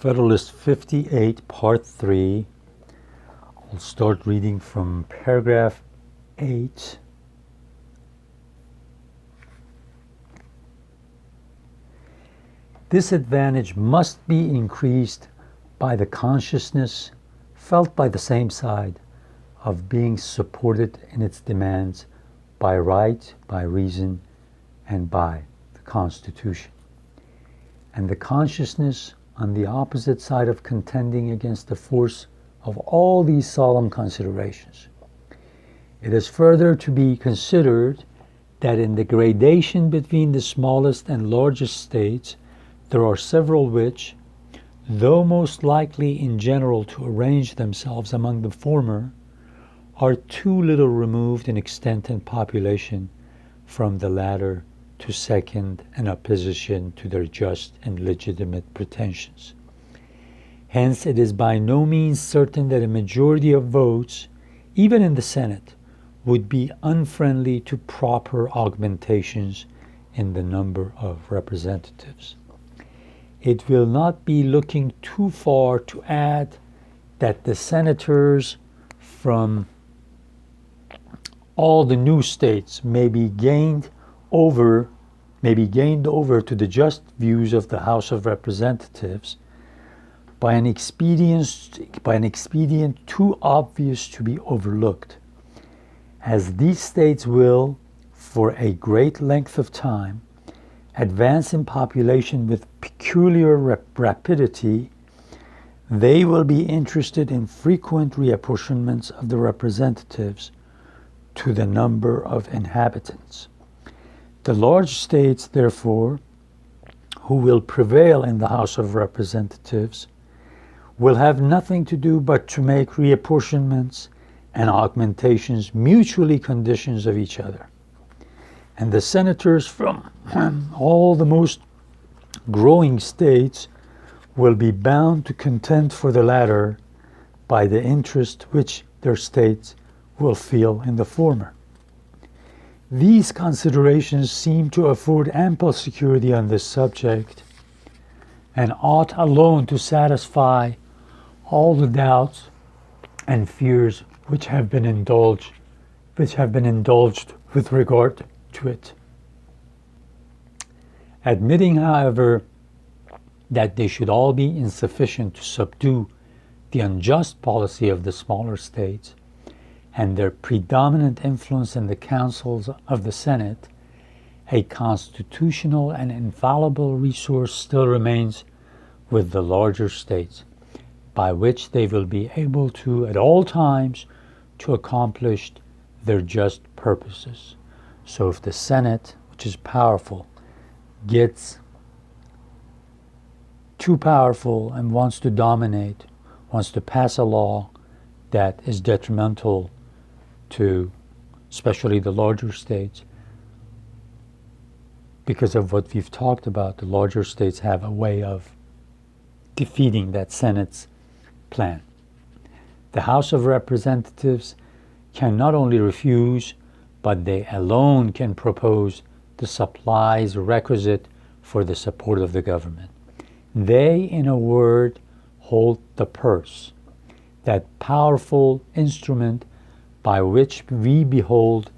Federalist 58, Part 3. I'll start reading from paragraph 8. This advantage must be increased by the consciousness felt by the same side of being supported in its demands by right, by reason, and by the Constitution. And the consciousness on the opposite side of contending against the force of all these solemn considerations. It is further to be considered that in the gradation between the smallest and largest states, there are several which, though most likely in general to arrange themselves among the former, are too little removed in extent and population from the latter to second an opposition to their just and legitimate pretensions. Hence, it is by no means certain that a majority of votes, even in the Senate, would be unfriendly to proper augmentations in the number of representatives. It will not be looking too far to add that the senators from all the new states may be gained over to the just views of the House of Representatives by an expedient too obvious to be overlooked, as these states will, for a great length of time, advance in population with peculiar rapidity. They will be interested in frequent reapportionments of the representatives to the number of inhabitants. The large states, therefore, who will prevail in the House of Representatives, will have nothing to do but to make reapportionments and augmentations mutually conditions of each other. And the senators from all the most growing states will be bound to contend for the latter by the interest which their states will feel in the former. These considerations seem to afford ample security on this subject, and ought alone to satisfy all the doubts and fears which have been indulged with regard to it. Admitting, however, that they should all be insufficient to subdue the unjust policy of the smaller states and their predominant influence in the councils of the Senate, a constitutional and infallible resource still remains with the larger states, by which they will be able to, at all times, to accomplish their just purposes. So if the Senate, which is powerful, gets too powerful and wants to dominate, wants to pass a law that is detrimental to especially the larger states, because of what we've talked about, the larger states have a way of defeating that Senate's plan. The House of Representatives can not only refuse, but they alone can propose the supplies requisite for the support of the government. They, in a word, hold the purse, that powerful instrument by which we behold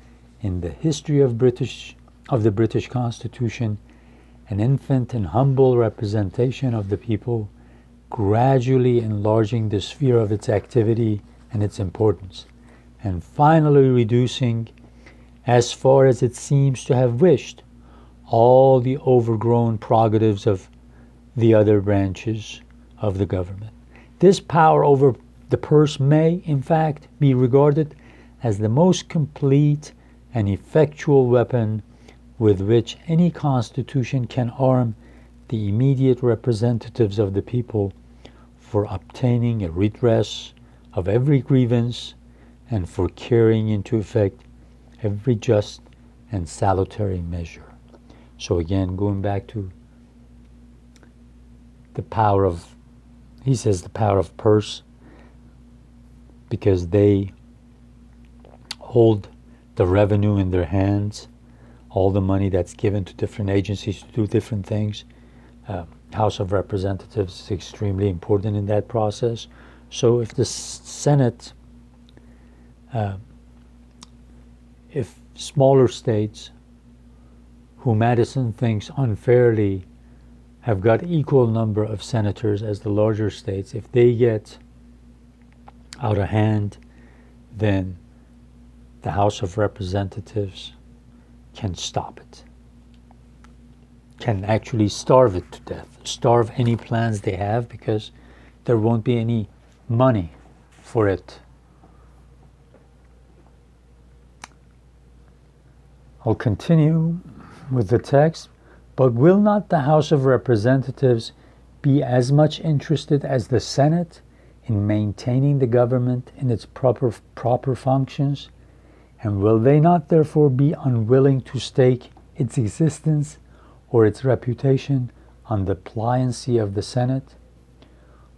in the history of the British Constitution an infant and humble representation of the people, gradually enlarging the sphere of its activity and its importance, and finally reducing, as far as it seems to have wished, all the overgrown prerogatives of the other branches of the government. This power over the purse may, in fact, be regarded as the most complete and effectual weapon with which any constitution can arm the immediate representatives of the people for obtaining a redress of every grievance and for carrying into effect every just and salutary measure. So again, going back to the power of, he says the power of purse, because they hold the revenue in their hands, all the money that's given to different agencies to do different things House of Representatives is extremely important in that process. So if the Senate, if smaller states who Madison thinks unfairly have got equal number of senators as the larger states, if they get out of hand, then the House of Representatives can stop it, can actually starve it to death, starve any plans they have, because there won't be any money for it. I'll continue with the text. But will not the House of Representatives be as much interested as the Senate in maintaining the government in its proper functions? And will they not therefore be unwilling to stake its existence or its reputation on the pliancy of the Senate?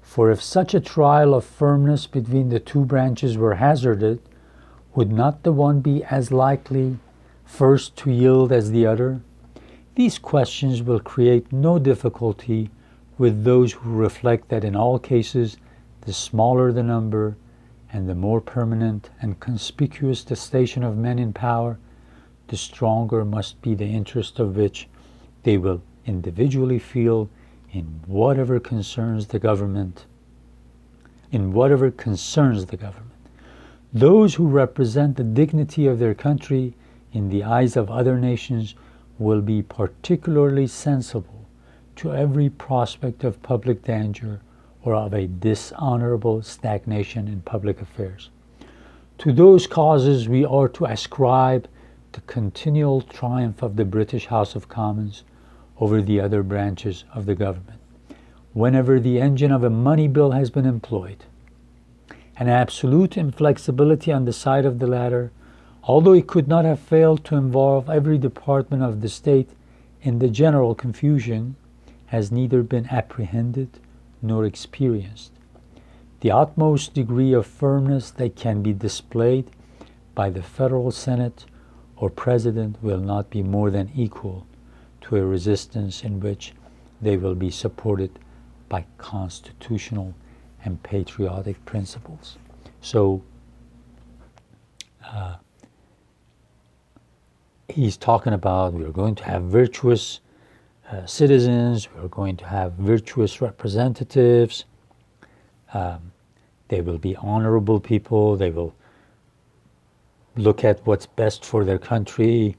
For if such a trial of firmness between the two branches were hazarded, would not the one be as likely first to yield as the other? These questions will create no difficulty with those who reflect that in all cases, the smaller the number and the more permanent and conspicuous the station of men in power, the stronger must be the interest of which they will individually feel in whatever concerns the government. Those who represent the dignity of their country in the eyes of other nations will be particularly sensible to every prospect of public danger or of a dishonorable stagnation in public affairs. To those causes we are to ascribe the continual triumph of the British House of Commons over the other branches of the government. Whenever the engine of a money bill has been employed, an absolute inflexibility on the side of the latter, although it could not have failed to involve every department of the state in the general confusion, has neither been apprehended nor experienced. The utmost degree of firmness that can be displayed by the Federal Senate or President will not be more than equal to a resistance in which they will be supported by constitutional and patriotic principles. So, he's talking about we're going to have virtuous citizens, we're going to have virtuous representatives, they will be honorable people, they will look at what's best for their country,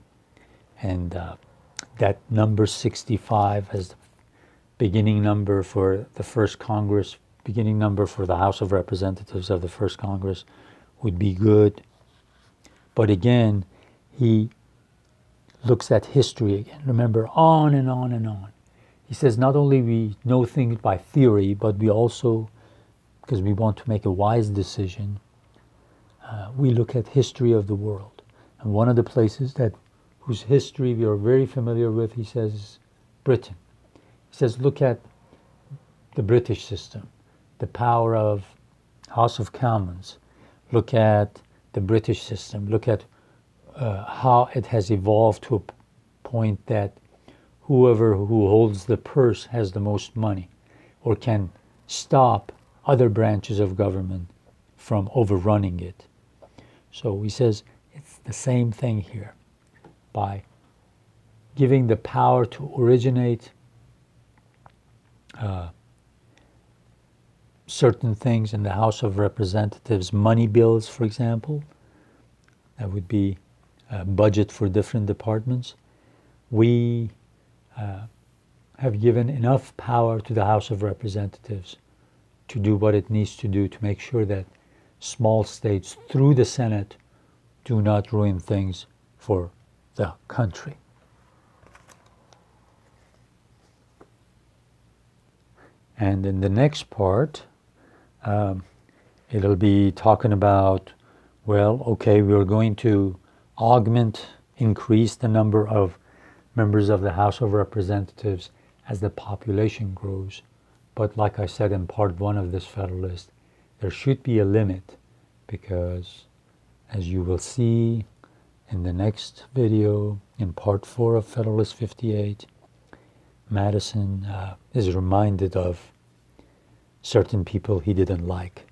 and that number 65 as the beginning number for the first Congress, beginning number for the House of Representatives of the first Congress would be good. But again, he looks at history again. Remember, on and on and on. He says not only we know things by theory, but we also, because we want to make a wise decision, we look at history of the world. And one of the places that whose history we are very familiar with, he says, is Britain. He says, look at the British system, the power of House of Commons. Look at the British system. Look at how it has evolved to a point that whoever who holds the purse has the most money or can stop other branches of government from overrunning it. So he says it's the same thing here. By giving the power to originate certain things in the House of Representatives, money bills, for example, that would be a budget for different departments. We have given enough power to the House of Representatives to do what it needs to do to make sure that small states, through the Senate, do not ruin things for the country. And in the next part, it'll be talking about, well, okay, we're going to increase the number of members of the House of Representatives as the population grows. But like I said in part 1 of this Federalist, there should be a limit, because as you will see in the next video, in part 4 of Federalist 58, Madison is reminded of certain people he didn't like.